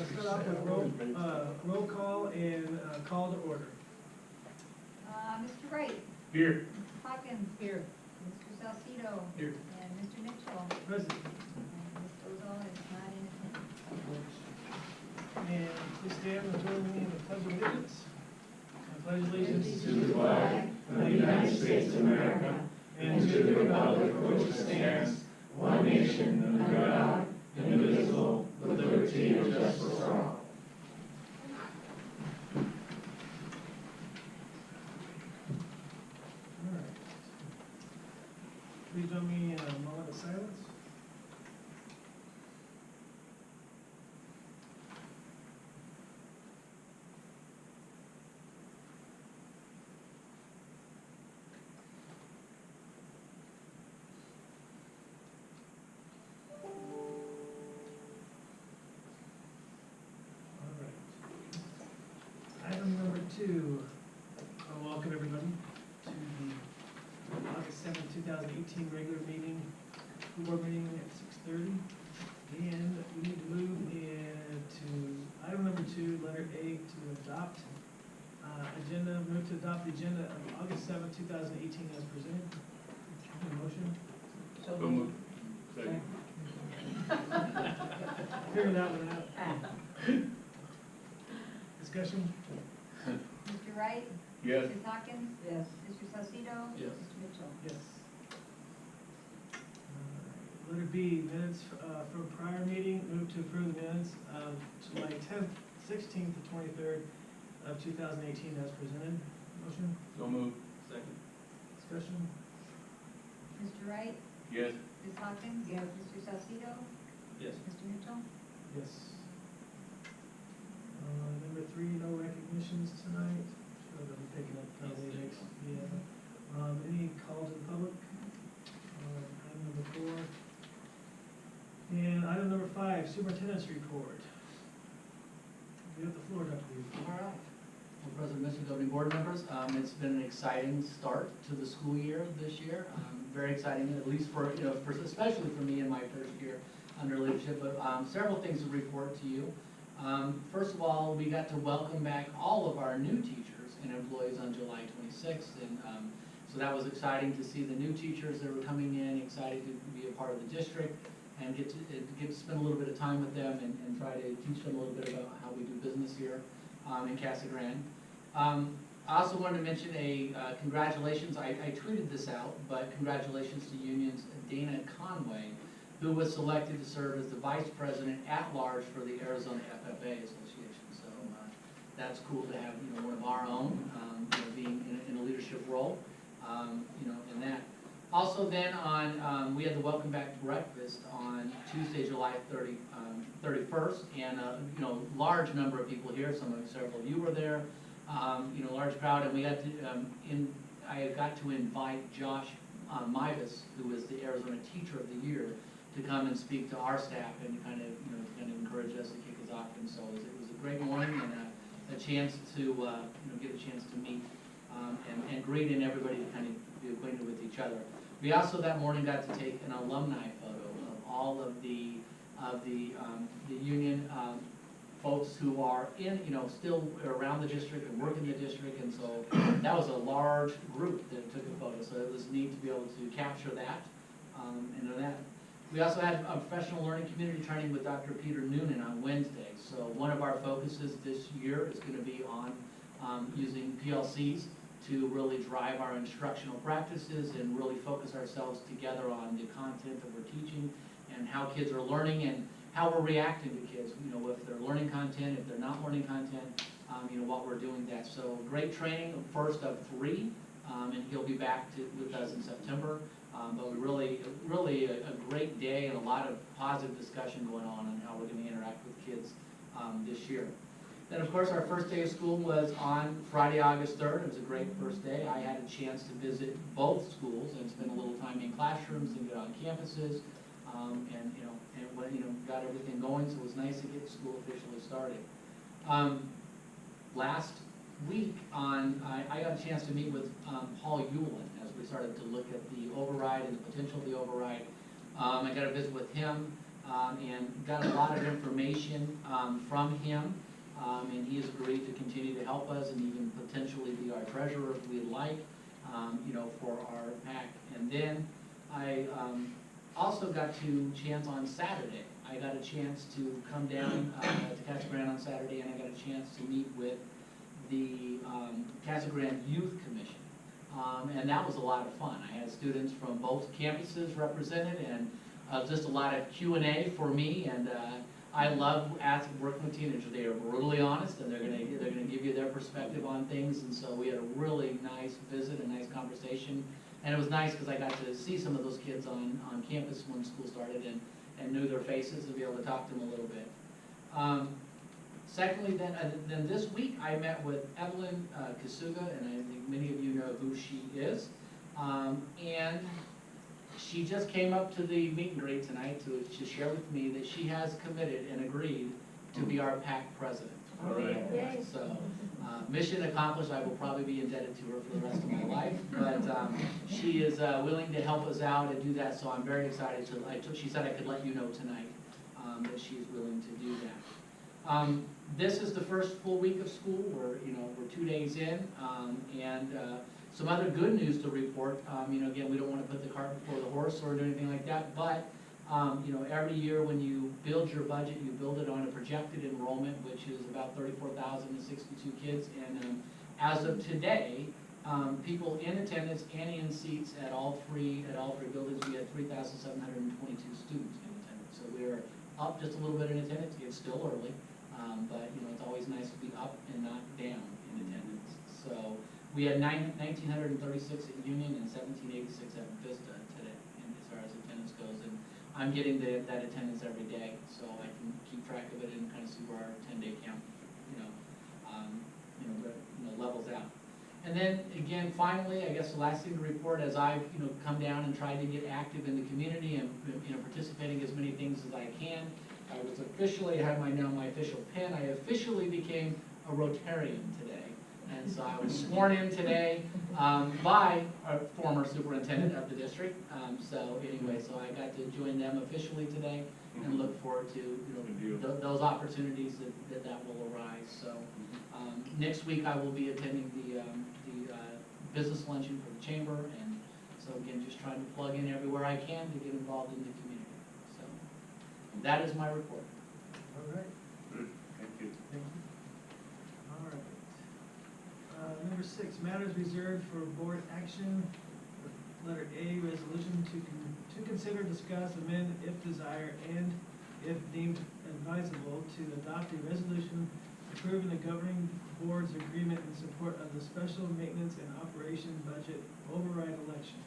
start off with roll call and call to order. Mr. Wright. Here. Mrs. Hawkins. Here. Mr. Salcido. Here. And Mr. Mitchell. Present. And Ms. Ozol is not in attendance. And please stand and join me in the pledge of allegiance. I pledge allegiance to the flag of the United States of America and to the republic for which it stands, one nation, under God, indivisible, with liberty and justice for all. All right. Please join me in a moment of silence. Item number 2, I'll welcome everybody to the August 7th, 2018 regular meeting, board meeting at 6:30. And we need to move into item number 2, letter A, to adopt agenda, move to adopt the agenda of August 7th, 2018 as presented. Any motion? So moved. Second. Figure that one out. Discussion? Mr. Wright. Yes. Mrs. Hawkins. Yes. Mr. Salcido. Yes. Mr. Mitchell. Yes. Letter B, minutes from prior meeting, move to approve the minutes of July 10th, 16th, to 23rd of 2018 as presented. Motion? So moved. Second. Discussion? Mr. Wright. Yes. Mrs. Hawkins. Yes. Mr. Salcido. Yes. Mr. Mitchell. Yes. Number 3, no recognitions tonight. Sure that I'm picking up how they mix. Yeah. Any calls in public? Item number 4. And item number 5, superintendent's report. You have the floor, Dr. Reed. All right. Well, President, Mr. Governing Board members, it's been an exciting start to the school year this year. Very exciting, at least for, especially for me in my first year under leadership, but several things to report to you. First of all, we got to welcome back all of our new teachers and employees on July 26th, and so that was exciting to see the new teachers that were coming in, excited to be a part of the district, and get to spend a little bit of time with them and try to teach them a little bit about how we do business here in Casa Grande. I also wanted to mention congratulations, I tweeted this out, but congratulations to Union's Dana Conway, who was selected to serve as the Vice President at large for the Arizona FFA Association. So that's cool to have one of our own being in a leadership role, in that. Also then we had the welcome back breakfast on Tuesday, July 31st, and large number of people here. Several of you were there. Large crowd, and we got to I got to invite Josh Midas, who is the Arizona Teacher of the Year, to come and speak to our staff and kind of encourage us to kick us off. And so it was a great morning and a chance to get a chance to meet and greet and everybody to kind of be acquainted with each other. We also that morning got to take an alumni photo of all of the Union folks who are still around the district and work in the district, and so that was a large group that took a photo. So it was neat to be able to capture that and know that. We also had a professional learning community training with Dr. Peter Noonan on Wednesday. So one of our focuses this year is going to be on using PLCs to really drive our instructional practices and really focus ourselves together on the content that we're teaching and how kids are learning and how we're reacting to kids, if they're learning content, if they're not learning content, what we're doing that. So great training, first of 3, and he'll be back with us in September. But we really a great day and a lot of positive discussion going on how we're going to interact with kids this year. Then, of course, our first day of school was on Friday, August 3rd. It was a great first day. I had a chance to visit both schools and spend a little time in classrooms and get on campuses, and got everything going. So it was nice to get school officially started. Last week, I got a chance to meet with Paul Yulin as we started to look at the override and the potential of the override. I got to visit with him. and got a lot of information from him. And he has agreed to continue to help us and even potentially be our treasurer if we'd like, for our PAC. And then I also got to chance on Saturday. I got a chance to come down to Casa Grande on Saturday, and I got a chance to meet with the Casa Grande Youth Commission. And that was a lot of fun. I had students from both campuses represented, and just a lot of Q&A for me. And I love working with teenagers. They are brutally honest, and they're gonna give you their perspective on things. And so we had a really nice visit, a nice conversation. And it was nice because I got to see some of those kids on campus when school started, and knew their faces and be able to talk to them a little bit. Secondly, then this week I met with Evelyn Kasuga, and I think many of you know who she is. And she just came up to the meet and greet tonight to share with me that she has committed and agreed to be our PAC president. All right. Yay. So, mission accomplished. I will probably be indebted to her for the rest of my life, but she is willing to help us out and do that, so I'm very excited she said I could let you know tonight that she is willing to do that. This is the first full week of school. We're 2 days in, and some other good news to report. Again, we don't want to put the cart before the horse or do anything like that, but every year when you build your budget, you build it on a projected enrollment, which is about 34,062 kids. And as of today, people in attendance and in seats at all three buildings, we had 3,722 students in attendance. So we're up just a little bit in attendance. It's still early, but it's always nice to be up and not down in attendance. So we had 1,936 at Union and 1,786 at Vista today, as far as attendance goes. And I'm getting that attendance every day, so I can keep track of it and kind of see where our 10-day count, levels out. And then again, finally, I guess the last thing to report, as I've come down and tried to get active in the community and participating as many things as I can, I was officially, I have my official pin. I officially became a Rotarian today. And so I was sworn in today by a former superintendent of the district. So I got to join them officially today, and look forward to those opportunities that will arise. So next week I will be attending the business luncheon for the chamber, and so again, just trying to plug in everywhere I can to get involved in the community. So that is my report. All right. Good. Thank you. Thank you. All right. Number 6, matters reserved for board action. Letter A, resolution to consider, discuss, amend, if desired, and if deemed advisable, to adopt a resolution approving the governing board's agreement in support of the special maintenance and operation budget override election.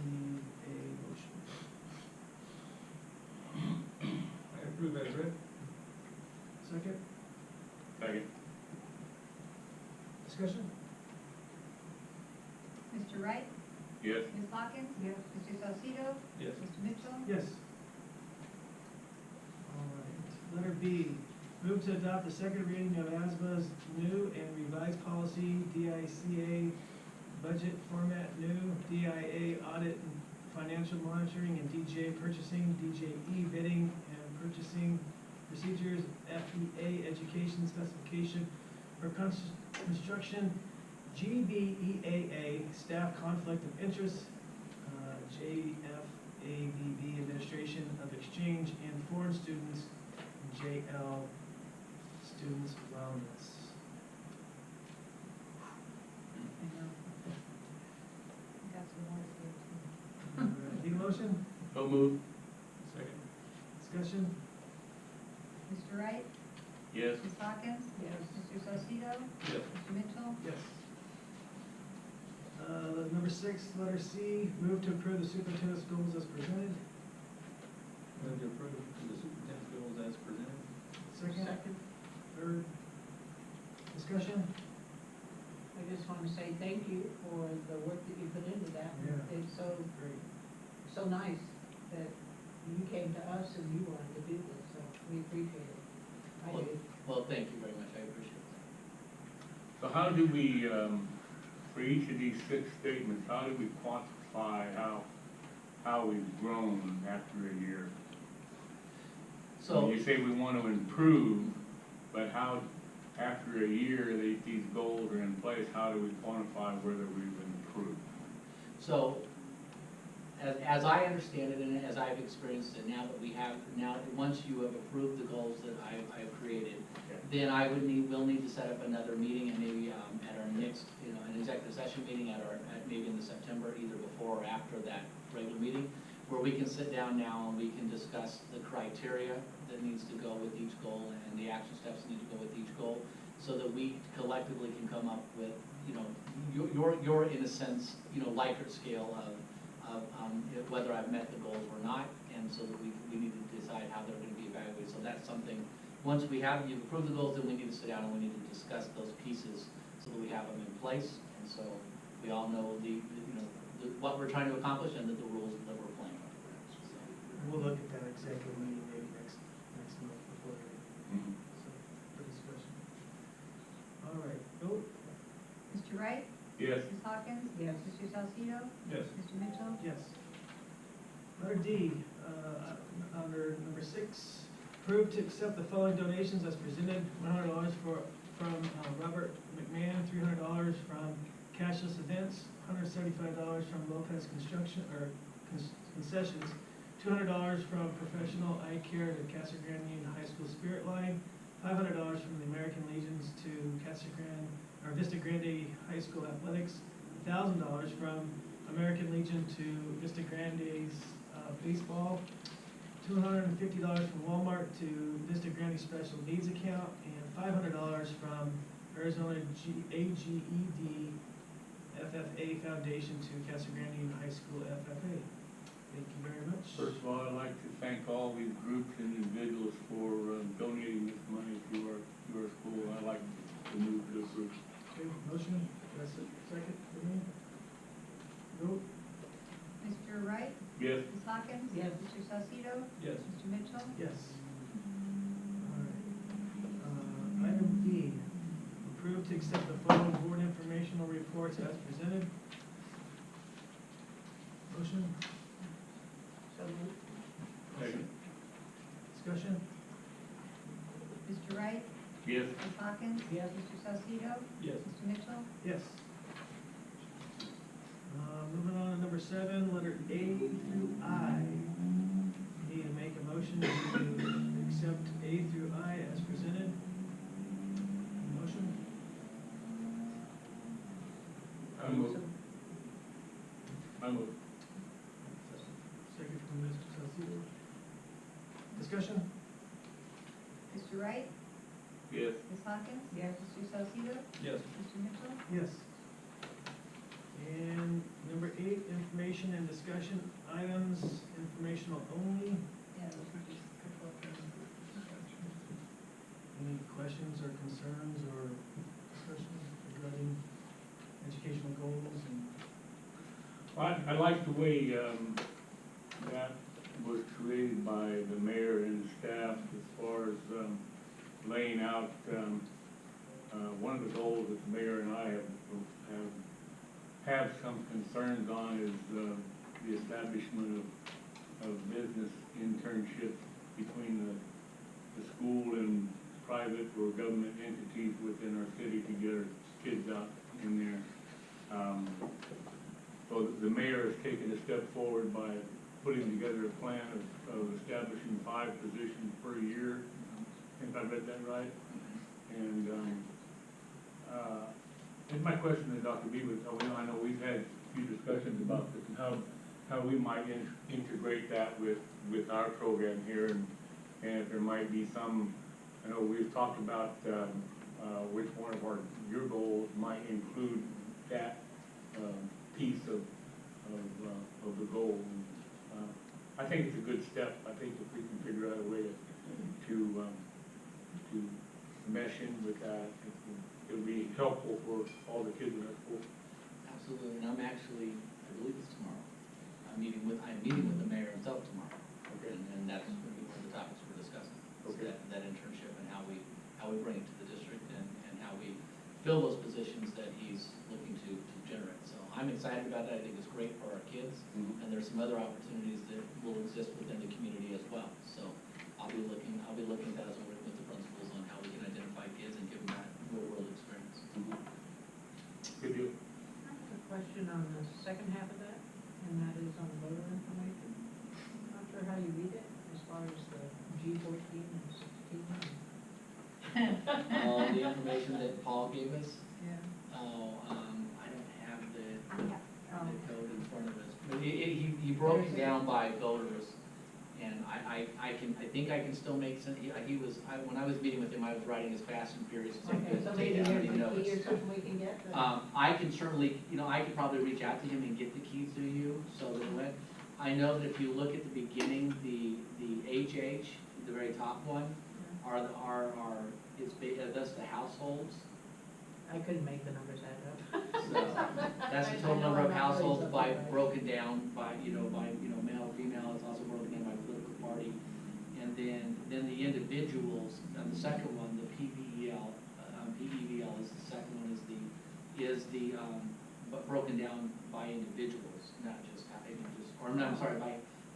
Need a motion. I approve as read. Second? Second. Discussion? Mr. Wright? Yes. Ms. Hawkins? Yes. Mr. Salcido? Yes. Mr. Mitchell? Yes. All right. Letter B, move to adopt the second reading of ASBA's new and revised policy, DICA budget format, new DIA audit and financial monitoring, and DJ purchasing, DJE bidding and purchasing procedures, FEA education specification for construction, GBEAA staff conflict of interest, JFABB administration of exchange and foreign students, JL students wellness. That's what I wanted to All right. Need a motion? So moved. Second. Discussion? Mr. Wright? Yes. Ms. Hawkins? Yes. Mr. Salcido? Yes. Mr. Mitchell? Yes. Number 6, letter C, move to approve the superintendent's goals as presented. Move to approve the superintendent's goals as presented. Second? Third? Discussion? I just want to say thank you for the work that you put into that. Yeah. It's Great. so nice that you came to us and you wanted to do this, so we appreciate it. I do. Well, thank you very much. I appreciate that. So how do we, for each of these 6 statements, how do we quantify how how we've grown after a year. So, You say we want to improve, but how, after a year, these goals are in place, how do we quantify whether we've improved? so, as I understand it and as I've experienced it, now once you have approved the goals that I've created, then we'll need to set up another meeting and maybe, at our next, an executive session meeting maybe in the September, either before or after that regular meeting, where we can sit down now and we can discuss the criteria that needs to go with each goal and the action steps that need to go with each goal, so that we collectively can come up with, your in a sense, Likert scale of whether I've met the goals or not, and so that we need to decide how they're gonna be evaluated. So that's something, once you've approved the goals, then we need to sit down and we need to discuss those pieces so that we have them in place, and so we all know what we're trying to accomplish and the rules that we're playing by. So, We'll look at that executive meeting maybe next month before for discussion. All right, vote. Mr. Wright? Yes. Ms. Hawkins? Yes. Mr. Salcedo? Yes. Mr. Mitchell? Yes. Letter D, under number 6, approve to accept the following donations as presented: $100 from Robert McMahon, $300 from Cashless Events, $175 from Lopez Construction Concessions, $200 from Professional Eye Care to Casa Grande Union High School Spirit Line, $500 from the American Legions to Vista Grande High School Athletics, $1,000 from American Legion to Vista Grande's baseball, $250 from Walmart to Vista Grande Special Needs Account, and $500 from Arizona AGED FFA Foundation to Casa Grande Union High School FFA. Thank you very much. First of all, I'd like to thank all these groups and individuals for donating this money to our school. I'd like to move to approve. Okay, motion, that's it, second for me. Vote. Mr. Wright? Yes. Ms. Hawkins? Yes. Mr. Salcedo? Yes. Mr. Mitchell? Yes. All right. Item D, approve to accept the following board informational reports as presented. Motion, So moved. Second. discussion? Mr. Wright? Yes. Ms. Hawkins? Yes. Mr. Salcedo? Yes. Mr. Mitchell? Yes. Moving on to number 7, letter A through I. Need to make a motion to accept A through I as presented. Motion? I move. Second from Mr. Salcedo. Discussion? Mr. Wright? Yes. Ms. Hawkins? Yes. Mr. Salcedo? Yes. Mr. Mitchell? Yes. And number 8, information and discussion items, informational only. Yeah, those were just a couple of them. Any questions or concerns or discussion regarding educational goals and? I like the way that was created by the mayor and the staff as far as laying out one of the goals that the mayor and I have some concerns on is the establishment of business internships between the school and private or government entities within our city to get our kids out in there. So the mayor has taken a step forward by putting together a plan of establishing 5 positions per year. I think I read that right. And my question to Dr. B was, I know we've had a few discussions about this and how we might integrate that with our program here, and if there might be some, I know we've talked about which one of your goals might include that piece of the goal. I think it's a good step. I think if we can figure out a way to mesh in with that, it'll be helpful for all the kids in our school. Absolutely, and I believe it's tomorrow. I'm meeting with the mayor himself tomorrow. Okay. And that's going to be one of the topics we're discussing. is Okay. that internship and how we bring it to the district and how we fill those positions that he's looking to generate. So I'm I'm excited about it, I think it's great for our kids, Mhm. and there's some other opportunities that will exist within the community as well. So I'll be looking at that as I work with the principals on how we can identify kids and give them that real world experience. Good deal. I have a question on the second half of that, and that is on voter information. I'm not sure how you read it, as far as the G14 and 16. The information that Paul gave us, Yeah. I don't have the Oh. code in front of us. But he broke it down by voters, and I think I can still make sense. When I was meeting with him, I was writing as fast and furious as I Okay, could, so to maybe take down there's any a key notes. or something we can get? that- I can certainly, I could probably reach out to him and get the key to you, so that when, I know that if you look at the beginning, the HH, the very top one, that's the households. I couldn't make the numbers add up. So, that's the I total know number of I'm not really households by, surprised. broken down by, male, female, it's also broken down by political party. And then the individuals, and the second one, the PVEL is the second one, but broken down by individuals, not just, I'm sorry,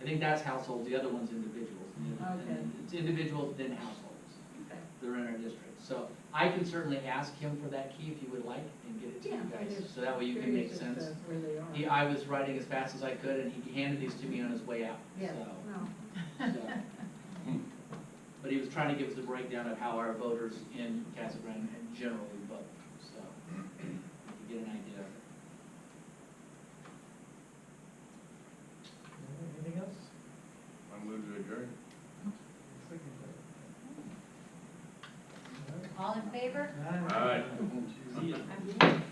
I think that's households, the other one's individuals. Okay. And it's individuals, then households, Okay. they're in our district. So I can certainly ask him for that key if you would like, and get it to you Yeah, I guys, just so that way you can make curious as sense. to where they are. I was writing as fast as I could, and he handed these to me on his way out, Yeah, so. no. But he was trying to give us a breakdown of how our voters in Casa Grande generally vote, so you get an idea of it. Anything else? I'm moving to adjourn. All in favor? All right. All right. See ya. I'm